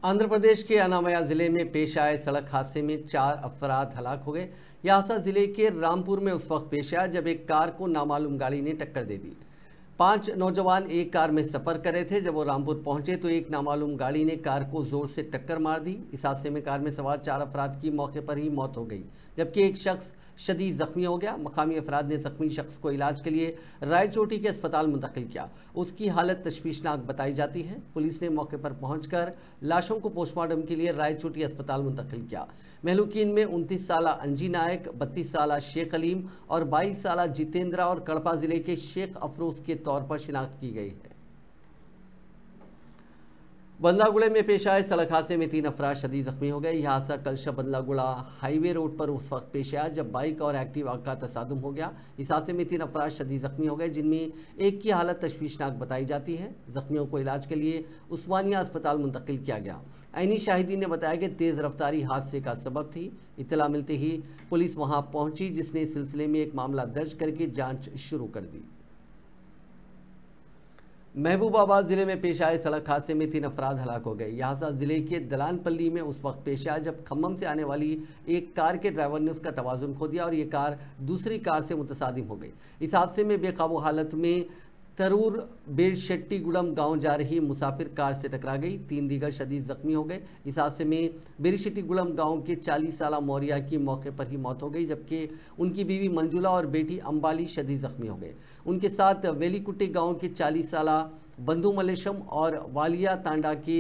आंध्र प्रदेश के अनामया जिले में पेश आए सड़क हादसे में 4 अफराद हलाक हो गए। यह हादसा जिले के रामपुर में उस वक्त पेश आया जब एक कार को नामालूम गाड़ी ने टक्कर दे दी। 5 नौजवान एक कार में सफर कर रहे थे। जब वो रामपुर पहुंचे तो एक नामालूम गाड़ी ने कार को जोर से टक्कर मार दी। इस हादसे में कार में सवार 4 अफराद की मौके पर ही मौत हो गई, जबकि एक शख्स शदीद जख्मी हो गया। मकामी अफराद ने जख्मी शख्स को इलाज के लिए रायचोटी के अस्पताल मुंतकिल किया। उसकी हालत तशवीशनाक बताई जाती है। पुलिस ने मौके पर पहुंचकर लाशों को पोस्टमार्टम के लिए रायचोटी अस्पताल मुंतकिल किया। महलूकीन में 29 साला अंजी नायक, 32 साला शेख अलीम और 22 साला जितेंद्रा और कड़पा जिले के शेख अफरोज के तौर पर शिनाख्त की गई है। बंदलागुड़ा में पेश आए सड़क हादसे में 3 अफराद शदीद जख्मी हो गए। यह हादसा कलशा बंदलागुड़ा हाईवे रोड पर उस वक्त पेश आया जब बाइक और एक्टिवा का तसादुम हो गया। इस हादसे में 3 अफराद शदीद जख्मी हो गए, जिनमें एक की हालत तशवीशनाक बताई जाती है। जख्मियों को इलाज के लिए उस्मानिया अस्पताल मुंतकिल किया गया। ऐनी शाहिदीन ने बताया कि तेज़ रफ्तारी हादसे का सबब थी। इत्तला मिलते ही पुलिस वहां पहुंची, जिसने इस सिलसिले में एक मामला दर्ज करके जाँच शुरू कर दी। महबूबाबाद जिले में पेश आए सड़क हादसे में 3 अफराद हलाक हो गए। यह हादसा जिले के दलानपल्ली में उस वक्त पेश आया जब खम्मम से आने वाली एक कार के ड्राइवर ने उसका तवाजुन खो दिया और ये कार दूसरी कार से मुतसादिम हो गई। इस हादसे में बेकाबू हालत में तरूर बेरशेट्टीगुड़म गांव जा रही मुसाफिर कार से टकरा गई। 3 दीगर शदीद जख्मी हो गए। इस हादसे में बेरशेट्टीगुड़म गांव के 40 साला मौर्या की मौके पर ही मौत हो गई, जबकि उनकी बीवी मंजुला और बेटी अंबाली शदीद जख्मी हो गए। उनके साथ वेलीकुट्टी गांव के 40 साला बंधु मलेशम और वालिया तांडा के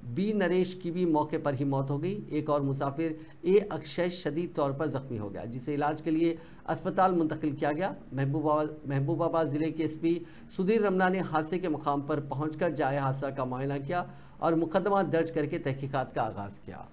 बी नरेश की भी मौके पर ही मौत हो गई। एक और मुसाफिर ए अक्षय शदीद तौर पर जख्मी हो गया, जिसे इलाज के लिए अस्पताल मुंतकिल किया गया। महबूबाबाद जिले के एसपी सुधीर रमना ने हादसे के मुकाम पर पहुंचकर जाए हादसा का मुआयना किया और मुकदमा दर्ज करके तहकीकात का आगाज किया।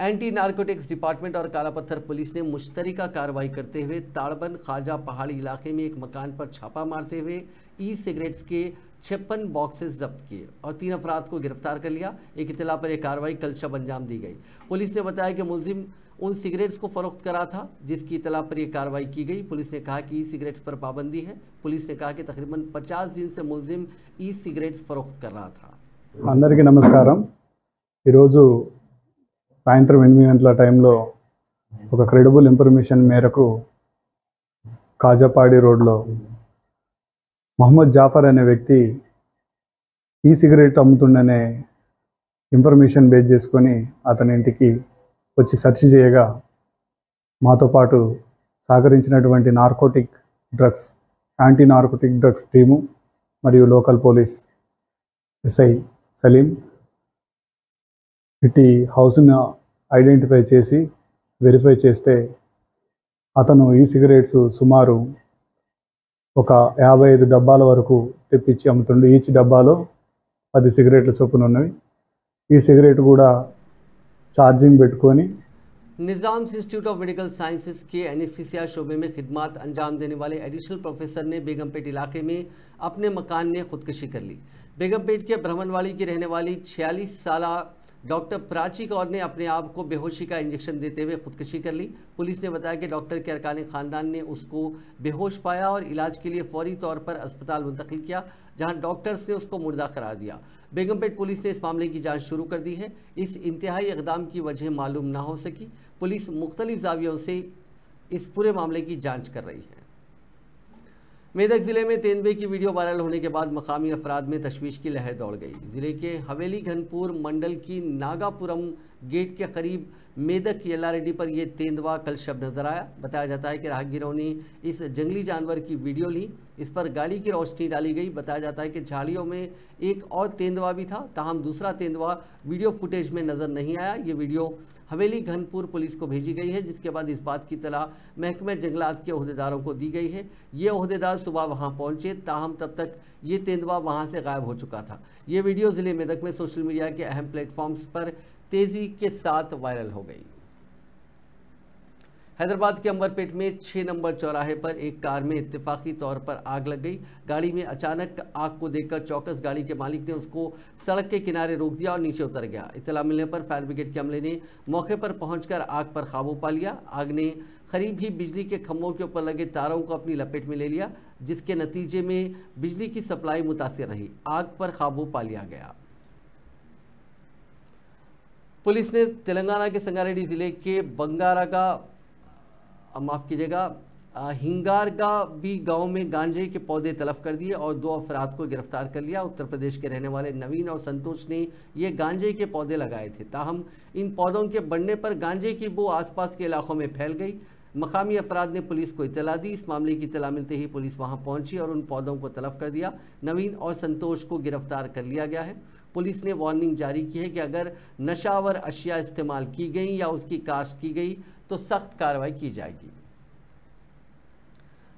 एंटी नारकोटिक्स डिपार्टमेंट और काला पत्थर पुलिस ने मुश्तरका कार्रवाई करते हुए ताड़बन ख्वाजा पहाड़ी इलाके में एक मकान पर छापा मारते हुए ई सिगरेट्स के 56 बॉक्सेस जब्त किए और 3 अफराद को गिरफ्तार कर लिया। एक इत्तला पर यह कार्रवाई कल शब अंजाम दी गई। पुलिस ने बताया कि मुलजिम उन सिगरेट्स को फरोख्त करा था जिसकी इत्तला पर यह कार्रवाई की गई। पुलिस ने कहा कि ई सिगरेट्स पर पाबंदी है। पुलिस ने कहा कि तकरीबन 50 दिन से मुलजिम ई सिगरेट्स फरोख्त कर रहा था। अंदरिकी नमस्कारम। సాయంత్రం 8 గంటల టైంలో ఒక క్రెడిబుల్ ఇన్ఫర్మేషన్ మేరకు కాజాపాడి రోడ్లో మొహమ్మద్ జాఫర్ అనే వ్యక్తి ఈ సిగరెట్ అమ్ముతుండనే ఇన్ఫర్మేషన్ బేస్ చేసుకొని అతని ఇంటికి వచ్చి సెర్చ్ చేయగా మాతో పాటు సహకరించినటువంటి యాంటీ నార్కోటిక్ డ్రగ్స్ టీము మరియు లోకల్ పోలీస్ ఎస్ఐ సలీం ఇటు హౌస్ను ఐడెంటిఫై చేసి వెరిఫై చేస్తే అతను ఈ సిగరెట్స్ సుమారు ఒక 55 డబ్బాల వరకు తెప్పించి అమ్ముతుండే। ఈచ్ డబ్బాలో 10 సిగరెట్ల చొప్పున ఉన్నవి। ఈ సిగరెట్ కూడా ఛార్జింగ్ పెట్టుకొని निज़ाम इंस्टीट्यूट ऑफ मेडिकल साइंसेज के एनेस्थीसिया शोबे में खिदमत अंजाम देने वाले एडिशनल प्रोफेसर ने बेगमपेट इलाके में अपने मकान में खुदकशी कर ली। बेगमपेट के ब्राह्मणवाड़ी की रहने वाली 46 साला डॉक्टर प्राची कौर ने अपने आप को बेहोशी का इंजेक्शन देते हुए खुदकशी कर ली। पुलिस ने बताया कि डॉक्टर के अरकान ख़ानदान ने उसको बेहोश पाया और इलाज के लिए फौरी तौर पर अस्पताल मुंतकिल किया, जहां डॉक्टर्स ने उसको मुर्दा करार दिया। बेगमपेट पुलिस ने इस मामले की जांच शुरू कर दी है। इस इंतहाई इक़दाम की वजह मालूम ना हो सकी। पुलिस मुख्तलिफ ज़ावियों से इस पूरे मामले की जाँच कर रही है। मेदक ज़िले में तेंदुए की वीडियो वायरल होने के बाद मकामी अफराद में तशवीश की लहर दौड़ गई। ज़िले के हवेली घनपुर मंडल की नागापुरम गेट के करीब मेदक येला रेड्डी पर यह तेंदुआ कल शब नजर आया। बताया जाता है कि राहगीरों ने इस जंगली जानवर की वीडियो ली। इस पर गाड़ी की रोशनी डाली गई। बताया जाता है कि झाड़ियों में एक और तेंदुआ भी था, ताहम दूसरा तेंदुआ वीडियो फुटेज में नजर नहीं आया। ये वीडियो हवेली घनपुर पुलिस को भेजी गई है, जिसके बाद इस बात की इत्तला महकमे जंगलात के ओहदेदारों को दी गई है। ये ओहदेदार सुबह वहां पहुंचे, ताहम तब तक ये तेंदुआ वहां से गायब हो चुका था। ये वीडियो ज़िले मेदक में सोशल मीडिया के अहम प्लेटफॉर्म्स पर तेज़ी के साथ वायरल हो गई। हैदराबाद के अंबरपेट में 6 नंबर चौराहे पर एक कार में इत्तेफाकी तौर पर आग लग गई। गाड़ी में अचानक आग को देखकर चौकस गाड़ी के मालिक ने उसको सड़क के किनारे रोक दिया और नीचे उतर गया। इत्तला मिलने पर फायर ब्रिगेड के अमले ने मौके पर पहुंचकर आग पर काबू पा लिया। आग ने करीब ही बिजली के खंभों के ऊपर लगे तारों को अपनी लपेट में ले लिया, जिसके नतीजे में बिजली की सप्लाई मुतासिर रही। आग पर काबू पा लिया गया। पुलिस ने तेलंगाना के संगारेड्डी जिले के बंगारा माफ कीजिएगा हिंगारगा गांव में गांजे के पौधे तलब कर दिए और 2 अफराद को गिरफ्तार कर लिया। उत्तर प्रदेश के रहने वाले नवीन और संतोष ने ये गांजे के पौधे लगाए थे। ताहम इन पौधों के बढ़ने पर गांजे की बू आसपास के इलाकों में फैल गई। मकामी अफराद ने पुलिस को इत्तला दी। इस मामले की इत्तला मिलते ही पुलिस वहां पहुंची और उन पौधों को तलब कर दिया। नवीन और संतोष को गिरफ्तार कर लिया गया है। पुलिस ने वार्निंग जारी की है कि अगर नशावर अशिया इस्तेमाल की गई या उसकी काश्त की गई तो सख्त कार्रवाई की जाएगी।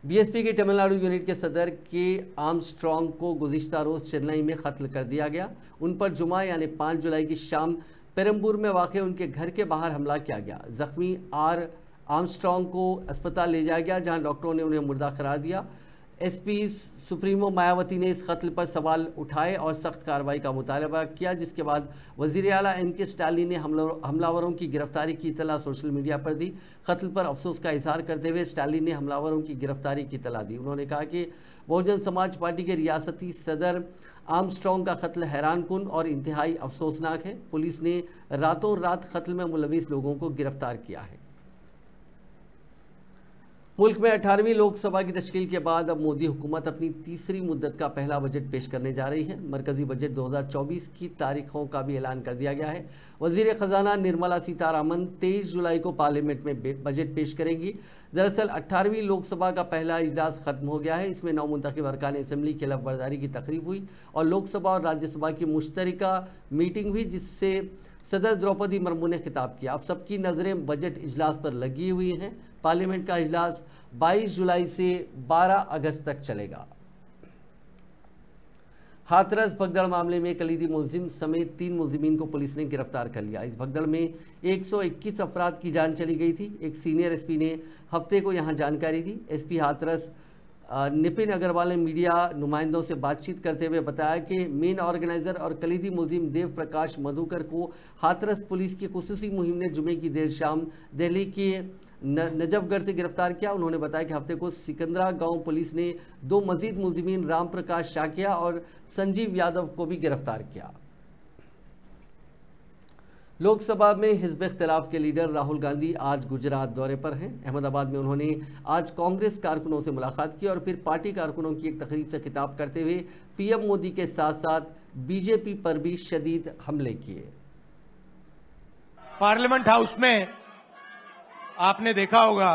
बीएसपी के तमिलनाडु यूनिट के सदर के आर्मस्ट्रॉन्ग को गुज़िश्ता रोज़ चेन्नई में कत्ल कर दिया गया। उन पर जुमा यानी 5 जुलाई की शाम पेरम्बूर में वाक़े उनके घर के बाहर हमला किया गया। जख्मी आर्मस्ट्रॉन्ग को अस्पताल ले जाया गया जहां डॉक्टरों ने उन्हें मुर्दा करार दिया। एसपी सुप्रीमो मायावती ने इस कत्ल पर सवाल उठाए और सख्त कार्रवाई का मुतालबा किया, जिसके बाद वज़ीर आला एम.के. स्टालिन ने हमलावरों की गिरफ्तारी की इत्तला सोशल मीडिया पर दी। कत्ल पर अफसोस का इजहार करते हुए स्टालिन ने हमलावरों की गिरफ्तारी की इत्तला दी। उन्होंने कहा कि बहुजन समाज पार्टी के रियासती सदर आर्मस्ट्रॉन्ग का कत्ल हैरानकुन और इंतहाई अफसोसनाक है। पुलिस ने रातों रात कत्ल में मुलविस लोगों को गिरफ्तार किया है। मुल्क में 18वीं लोकसभा की तश्कील के बाद अब मोदी हुकूमत अपनी तीसरी मुद्दत का पहला बजट पेश करने जा रही है। मरकजी बजट 2024 की तारीखों का भी ऐलान कर दिया गया है। वज़ीर ख़जाना निर्मला सीतारामन 23 जुलाई को पार्लियामेंट में बजट पेश करेंगी। दरअसल 18वीं लोकसभा का पहला इजलास खत्म हो गया है। इसमें नौमुंतखब अरकान असम्बली की खिलाफवर्जी की तकरीब हुई और लोकसभा और राज्यसभा की मुश्तरका मीटिंग हुई, जिससे सदर द्रौपदी मुर्मू ने खिताब किया। अब सबकी नज़रें बजट इजलास पर लगी हुई हैं। पार्लियामेंट का इजलास 22 जुलाई से 12 अगस्त तक चलेगा। हाथरस भगदड़ मामले में कलीदी मुलजिम समेत 3 मुलजिमीन को पुलिस ने गिरफ्तार कर लिया। इस भगदड़ में 121 अफराद की जान चली गई थी। एक सीनियर एसपी ने हफ्ते को यहां जानकारी दी। एसपी हाथरस निपिन अग्रवाल ने मीडिया नुमाइंदों से बातचीत करते हुए बताया कि मेन ऑर्गेनाइजर और कलीदी मुलजिम देव प्रकाश मधुकर को हाथरस पुलिस की खुसूसी मुहिम ने जुमे की देर शाम दिल्ली के नजफगढ़ से गिरफ्तार किया। उन्होंने बताया कि हफ्ते को सिकंदरा गांव पुलिस ने 2 मजीद मुलजिमीन राम प्रकाश शाकिया और संजीव यादव को भी गिरफ्तार किया। लोकसभा में हिज़्ब इख्तिलाफ के लीडर राहुल गांधी आज गुजरात दौरे पर हैं। अहमदाबाद में उन्होंने आज कांग्रेस कारकुनों से मुलाकात की और फिर पार्टी कारकुनों की एक तकरीब से खिताब करते हुए पीएम मोदी के साथ साथ बीजेपी पर भी शदीद हमले किए। पार्लियामेंट हाउस में आपने देखा होगा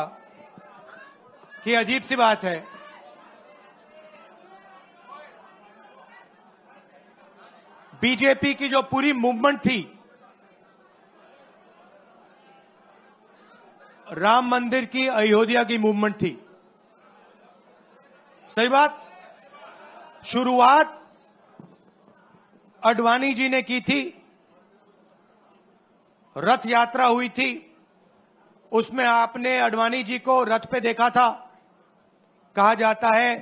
कि अजीब सी बात है, बीजेपी की जो पूरी मूवमेंट थी राम मंदिर की, अयोध्या की मूवमेंट थी। सही बात। शुरुआत अडवाणी जी ने की थी, रथ यात्रा हुई थी, उसमें आपने अडवाणी जी को रथ पे देखा था। कहा जाता है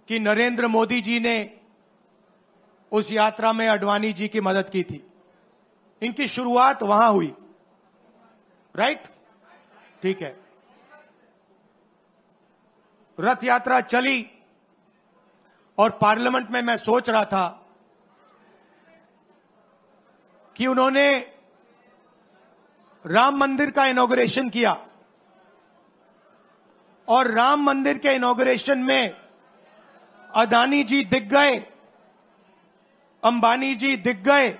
कि नरेंद्र मोदी जी ने उस यात्रा में अडवाणी जी की मदद की थी। इनकी शुरुआत वहां हुई, राइट? ठीक है। रथ यात्रा चली और पार्लियामेंट में मैं सोच रहा था कि उन्होंने राम मंदिर का इनॉग्रेशन किया और राम मंदिर के इनॉग्रेशन में अदानी जी दिख गए, अंबानी जी दिख गए,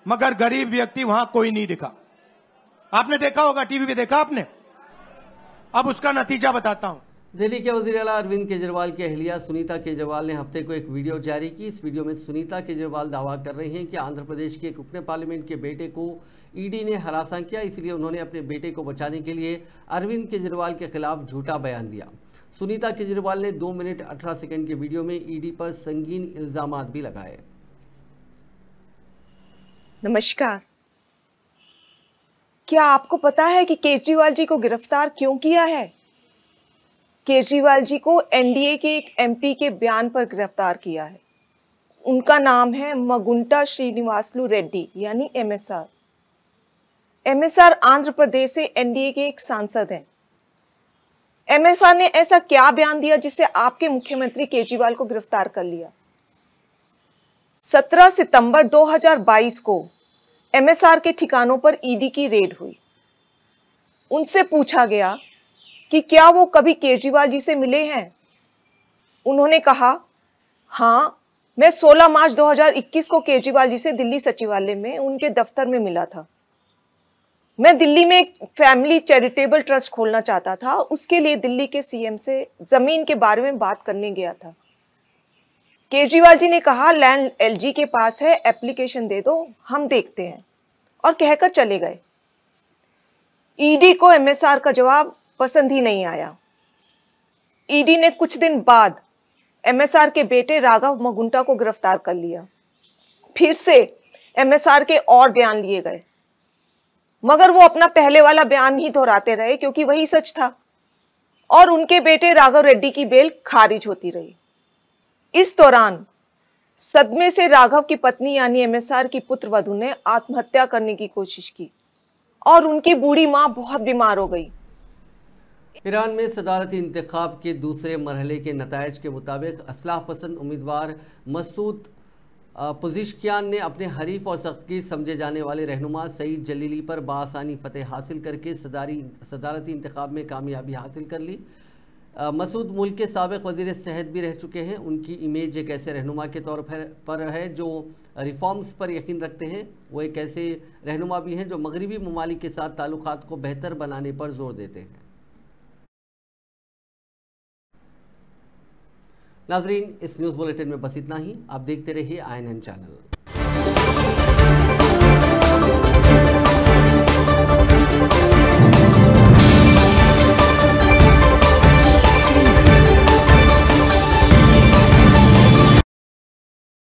मगर गरीब व्यक्ति वहां कोई नहीं दिखा। आपने देखा होगा, टीवी पे देखा आपने। अब उसका नतीजा बताता हूं। दिल्ली के वज़ीर आला अरविंद केजरीवाल की अहलिया सुनीता केजरीवाल ने हफ्ते को एक वीडियो जारी की। इस वीडियो में सुनीता केजरीवाल दावा कर रही हैं कि आंध्र प्रदेश के एक रुकने पार्लियामेंट के बेटे को ईडी ने हरासा किया, इसलिए उन्होंने अपने बेटे को बचाने के लिए अरविंद केजरीवाल के खिलाफ झूठा बयान दिया। सुनीता केजरीवाल ने 2 मिनट 18 सेकंड के वीडियो में ईडी पर संगीन इल्जामात भी लगाए। नमस्कार। क्या आपको पता है कि केजरीवाल जी को गिरफ्तार क्यों किया है? केजरीवाल जी को एनडीए के एक एमपी के बयान पर गिरफ्तार किया है। उनका नाम है मगुंटा श्रीनिवासलू रेड्डी यानी एमएसआर। एमएसआर आंध्र प्रदेश से एनडीए के एक सांसद हैं। एमएसआर ने ऐसा क्या बयान दिया जिससे आपके मुख्यमंत्री केजरीवाल को गिरफ्तार कर लिया? 17 सितंबर 2022 को एमएसआर के ठिकानों पर ईडी की रेड हुई। उनसे पूछा गया कि क्या वो कभी केजरीवाल जी से मिले हैं। उन्होंने कहा, हाँ, मैं 16 मार्च 2021 को केजरीवाल जी से दिल्ली सचिवालय में उनके दफ्तर में मिला था। मैं दिल्ली में एक फैमिली चैरिटेबल ट्रस्ट खोलना चाहता था, उसके लिए दिल्ली के सीएम से जमीन के बारे में बात करने गया था। केजरीवाल जी ने कहा, लैंड एलजी के पास है, एप्लीकेशन दे दो, हम देखते हैं, और कहकर चले गए। ईडी को एमएसआर का जवाब पसंद ही नहीं आया। ईडी ने कुछ दिन बाद एमएसआर के बेटे राघव मगुंटा को गिरफ्तार कर लिया। फिर से एमएसआर के और बयान लिए गए, मगर वो अपना पहले वाला बयान ही दोहराते रहे क्योंकि वही सच था, और उनके बेटे राघव रेड्डी की बेल खारिज होती रही। इस दौरान सदमे से राघव की पत्नी यानी एमएसआर की पुत्रवधू ने आत्महत्या करने की कोशिश की और उनकी बूढ़ी मां बहुत बीमार हो गई। ईरान में सदारती इंतखाब के दूसरे मरहले के नतायज के मुताबिक असलाह पसंद उम्मीदवार मसूद पुजिशकियान ने अपने हरीफ और सख्तगीर समझे जाने वाले रहनुमा सईद जलीली पर बासानी फतेह हासिल करके सदारती इंतखाब में कामयाबी हासिल कर ली। मसूद मुल्क के साबिक वज़ीर सेहत भी रह चुके हैं। उनकी इमेज एक ऐसे रहनुमा के तौर पर है जो रिफॉर्म्स पर यकीन रखते हैं। वो एक ऐसे रहनुमा भी हैं जो मगरबी ममालिक के साथ ताल्लुकात को बेहतर बनाने पर जोर देते हैं। नाजरीन, इस न्यूज़ बुलेटिन में बस इतना ही। आप देखते रहिए INN चैनल।